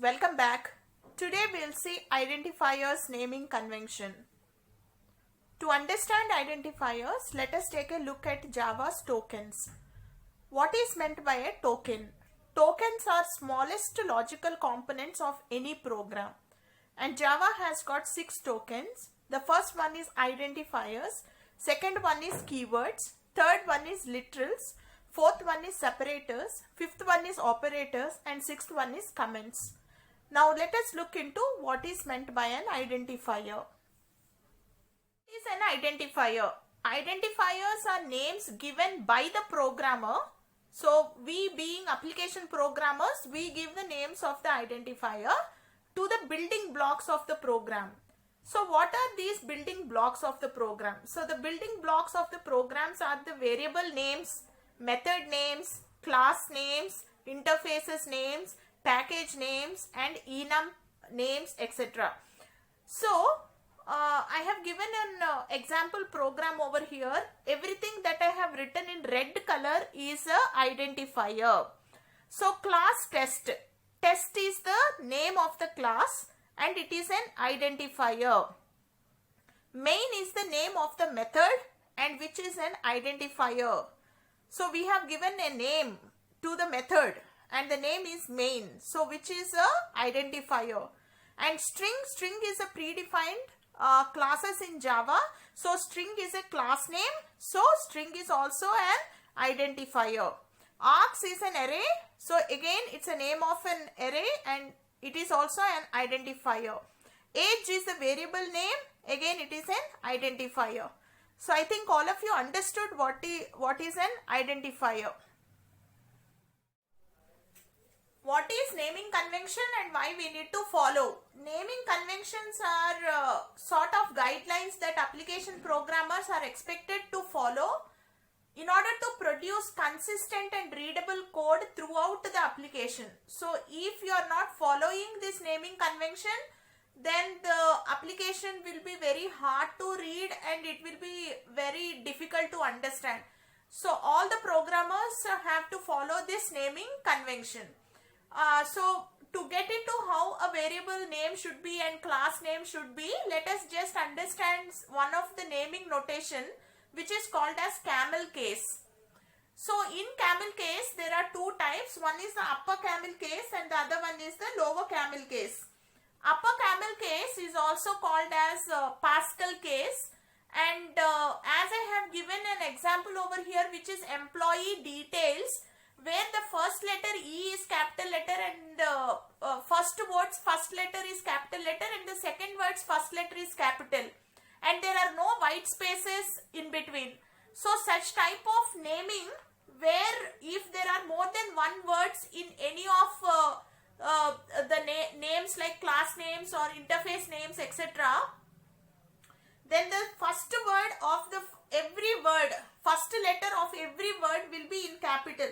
welcome back. Today we'll see identifiers naming convention. To understand identifiers, let us take a look at Java's tokens. What is meant by a token? Tokens are smallest logical components of any program. And Java has got 6 tokens. The first one is identifiers, second one is keywords, third one is literals, fourth one is separators, fifth one is operators, and sixth one is comments. Now let us look into what is meant by an identifier. What is an identifier? Identifiers are names given by the programmer. So we being application programmers, we give the names of the identifier to the building blocks of the program. So what are these building blocks of the program? So the building blocks of the programs are the variable names, method names, class names, interfaces names, package names, and enum names, etc. So I have given an example program over here. Everything that I have written in red color is a identifier. So class test. Test is the name of the class and it is an identifier. Main is the name of the method and which is an identifier. So we have given a name to the method and the name is main. So which is a identifier. And string is a predefined classes in Java. So string is a class name. So string is also an identifier. Args is an array. So again it's a name of an array and it is also an identifier. Age is the variable name. Again it is an identifier. So I think all of you understood what is an identifier. What is naming convention and why we need to follow? Naming conventions are sort of guidelines that application programmers are expected to follow in order to produce consistent and readable code throughout the application. So if you are not following this naming convention, then the application will be very hard to read and it will be very difficult to understand. So all the programmers have to follow this naming convention. So to get into how a variable name should be and class name should be, let us just understand one of the naming notation which is called as Camel Case. So in Camel Case there are two types. One is the upper Camel Case and the other one is the lower Camel Case. Upper Camel Case is also called as Pascal Case, and as I have given an example over here which is employee details, where the first letter E is capital letter and first word's first letter is capital letter and the second word's first letter is capital, and there are no white spaces in between. So such type of naming where if there are more than one words in any of the names like class names or interface names, etc., then the first word of every word, first letter of every word will be in capital.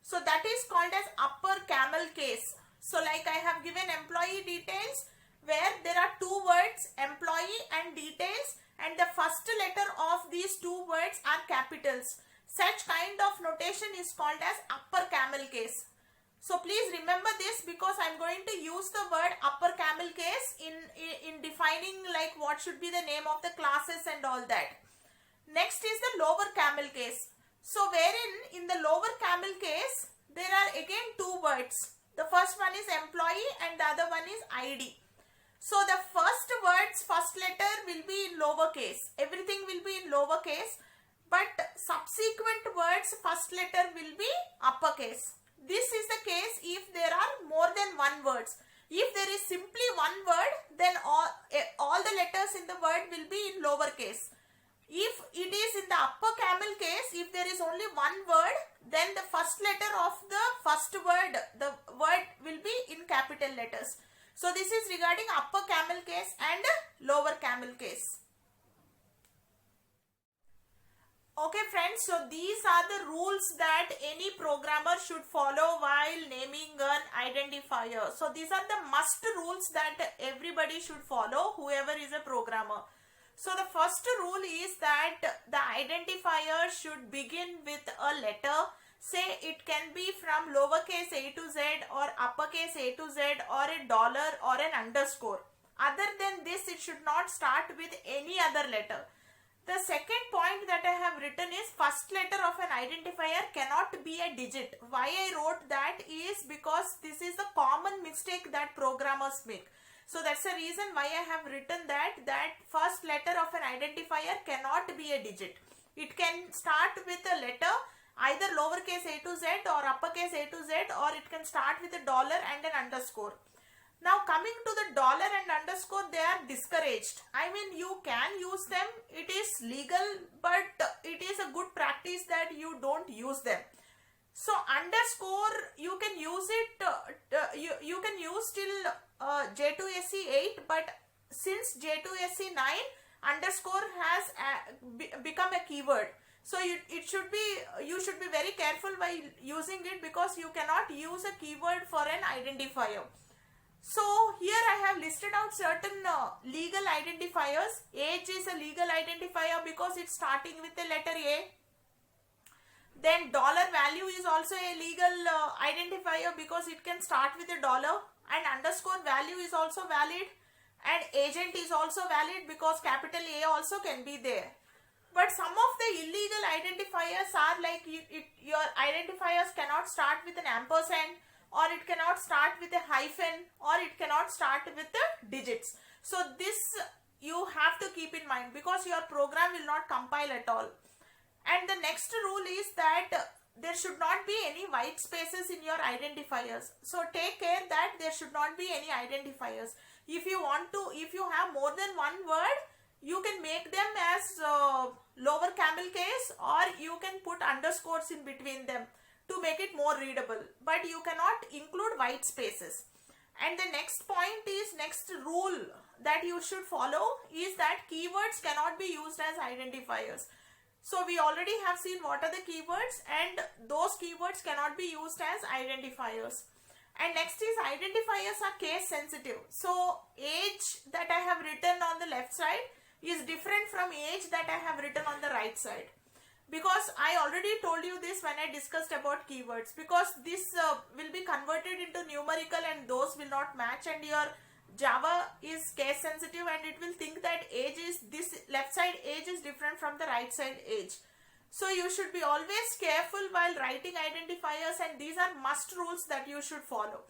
So that is called as upper Camel Case. So like I have given employee details where there are two words, employee and details, and the first letter of these two words are capitals. Such kind of notation is called as upper Camel Case. So please remember this because I am going to use the word upper Camel Case in defining like what should be the name of the classes and all that. Next is the lower Camel Case. So wherein in the lower Camel Case there are again two words. The first one is employee and the other one is ID. So the first word's first letter will be in lower case. Everything will be in lower case, but subsequent words first letter will be uppercase. This is the case if there are more than one words. If there is simply one word, then all the letters in the word will be in lower case. If it is in the upper Camel Case, if there is only one word, then the first letter of the first word, the word will be in capital letters. So this is regarding upper Camel Case and lower Camel Case. Okay friends, so these are the rules that any programmer should follow while naming an identifier. So these are the must rules that everybody should follow, whoever is a programmer. So the first rule is that the identifier should begin with a letter. Say it can be from lowercase a to z or uppercase a to z or a dollar or an underscore. Other than this, it should not start with any other letter. The second point that I have written is first letter of an identifier cannot be a digit. Why I wrote that is because this is the common mistake that programmers make. So that's the reason why I have written that first letter of an identifier cannot be a digit. It can start with a letter either lowercase a to z or uppercase a to z, or it can start with a dollar and an underscore. Now coming to the dollar and underscore, they are discouraged. I mean, you can use them, it is legal, but it is a good practice that you don't use them. So underscore, you can use it, you can use till J2SE 8, but since J2SE 9, underscore has become a keyword. So you should be very careful while using it, because you cannot use a keyword for an identifier. So here I have listed out certain legal identifiers. Age is a legal identifier because it's starting with the letter A. Then dollar value is also a legal identifier because it can start with a dollar, and underscore value is also valid, and agent is also valid because capital A also can be there. But some of the illegal identifiers are like your identifiers cannot start with an ampersand, or it cannot start with a hyphen, or it cannot start with the digits. So this you have to keep in mind, because your program will not compile at all. And the next rule is that there should not be any white spaces in your identifiers. So take care that there should not be any identifiers. If you have more than one word, you can make them as lower camel case, or you can put underscores in between them to make it more readable, but you cannot include white spaces. And the next rule that you should follow is that keywords cannot be used as identifiers. So we already have seen what are the keywords, and those keywords cannot be used as identifiers. And next is identifiers are case sensitive. So age that I have written on the left side is different from age that I have written on the right side, because I already told you this when I discussed about keywords, because this will be converted into numerical and those will not match, and your Java is case sensitive and it will think that age is this left side age is different from the right side age. So you should be always careful while writing identifiers, and these are must rules that you should follow.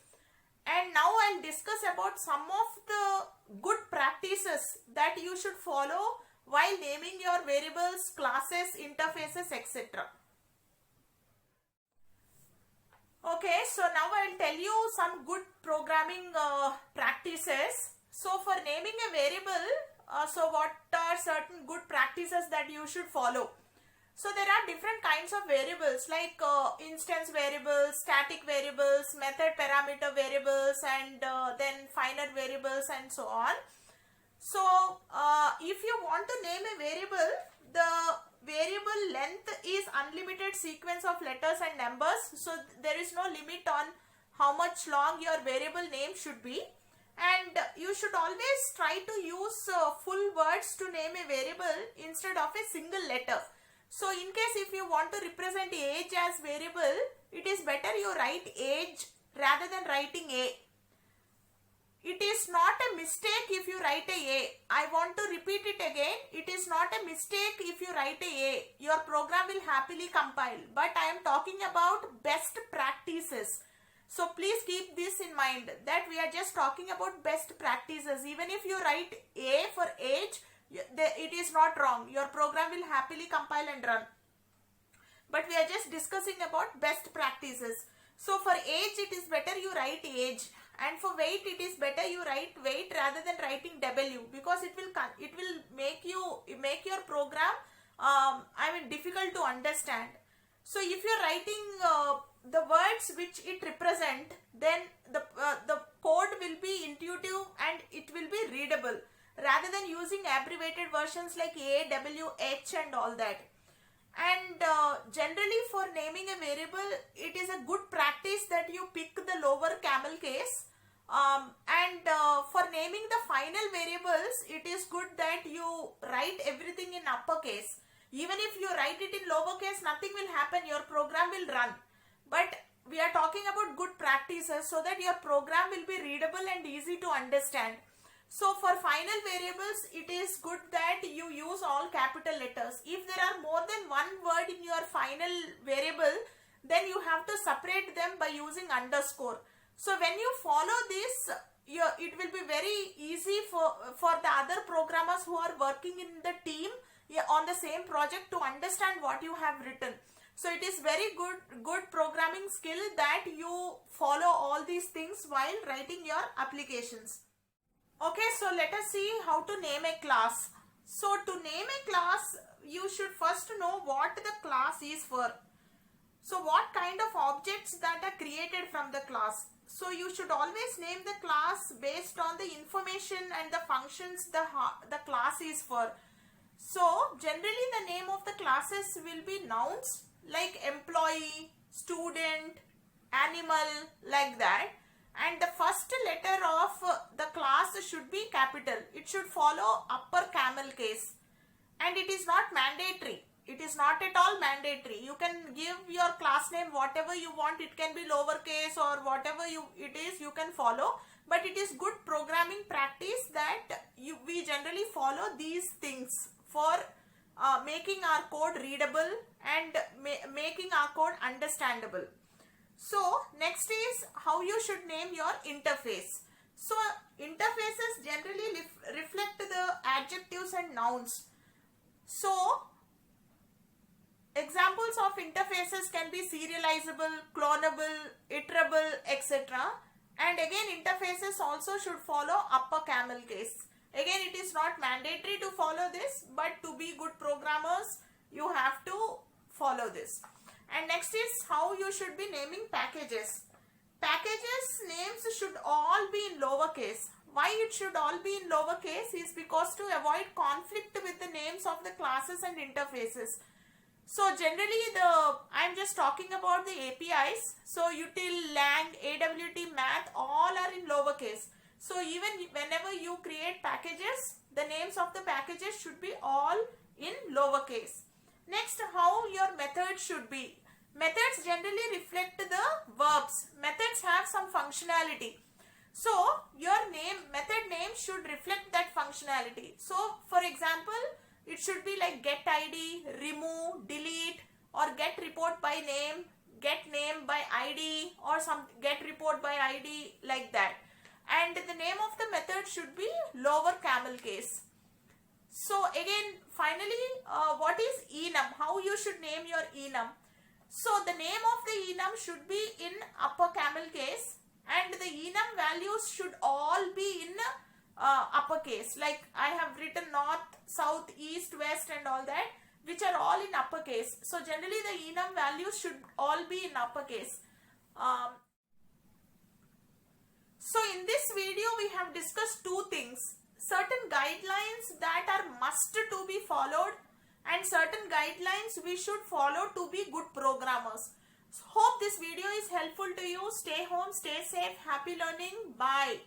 And now I'll discuss about some of the good practices that you should follow while naming your variables, classes, interfaces, etc. Okay, so now I'll tell you some good programming practices. So for naming a variable, so what are certain good practices that you should follow? So there are different kinds of variables like instance variables, static variables, method parameter variables, and then finite variables and so on. So if you want to name a variable, the variable length is unlimited sequence of letters and numbers. So there is no limit on how much long your variable name should be. And you should always try to use full words to name a variable instead of a single letter. So in case if you want to represent age as variable, it is better you write age rather than writing a. It is not a mistake if you write a. I want to repeat it again. It is not a mistake if you write a. Your program will happily compile. But I am talking about best practices. So please keep this in mind that we are just talking about best practices. Even if you write a for age, it is not wrong. Your program will happily compile and run. But we are just discussing about best practices. So for age, it is better you write age, and for weight, it is better you write weight rather than writing W, because it will make your program difficult to understand. So if you are writing the words which it represent, then the code will be intuitive and it will be readable, rather than using abbreviated versions like A, W, H and all that. And generally for naming a variable, it is a good practice that you pick the lower camel case. For naming the final variables, it is good that you write everything in uppercase. Even if you write it in lowercase, nothing will happen. Your program will run. but we are talking about good practices so that your program will be readable and easy to understand. So for final variables, it is good that you use all capital letters. If there are more than one word in your final variable, then you have to separate them by using underscore. So when you follow this, it will be very easy for the other programmers who are working in the team on the same project to understand what you have written. So it is very good programming skill that you follow all these things while writing your applications. Okay, so let us see how to name a class. So to name a class, you should first know what the class is for. So what kind of objects that are created from the class. So you should always name the class based on the information and the functions the class is for. So generally the name of the classes will be nouns like employee, student, animal, like that. And the first letter of the class should be capital. It should follow upper camel case. And it is not mandatory. It is not at all mandatory. You can give your class name whatever you want. It can be lowercase or whatever it is, you can follow. But it is good programming practice that we generally follow these things for making our code readable and making our code understandable. So next is how you should name your interface. So interfaces generally reflect the adjectives and nouns. So examples of interfaces can be serializable, clonable, iterable, etc. And again, interfaces also should follow upper camel case. Again, it is not mandatory to follow this, but to be good programmers, you have to follow this. And next is how you should be naming packages. Packages names should all be in lowercase. Why it should all be in lowercase is because to avoid conflict with the names of the classes and interfaces. So generally I am just talking about the APIs. So util, lang, AWT, math, all are in lowercase. So even whenever you create packages, the names of the packages should be all in lowercase. Next, how your method should be. Methods generally reflect the verbs. Methods have some functionality. So your method name should reflect that functionality. So for example, it should be like get ID, remove, delete, or get report by name, get name by ID, or some get report by ID, like that. And the name of the method should be lower camel case. So again, finally, what is enum? How you should name your enum? So the name of the enum should be in upper camel case, and the enum values should all be in uppercase. Like I have written north, south, east, west and all that, which are all in uppercase. So generally the enum values should all be in uppercase. So in this video we have discussed two things. Certain guidelines that are must to be followed and certain guidelines we should follow to be good programmers. Hope this video is helpful to you. Stay home, stay safe, happy learning. Bye.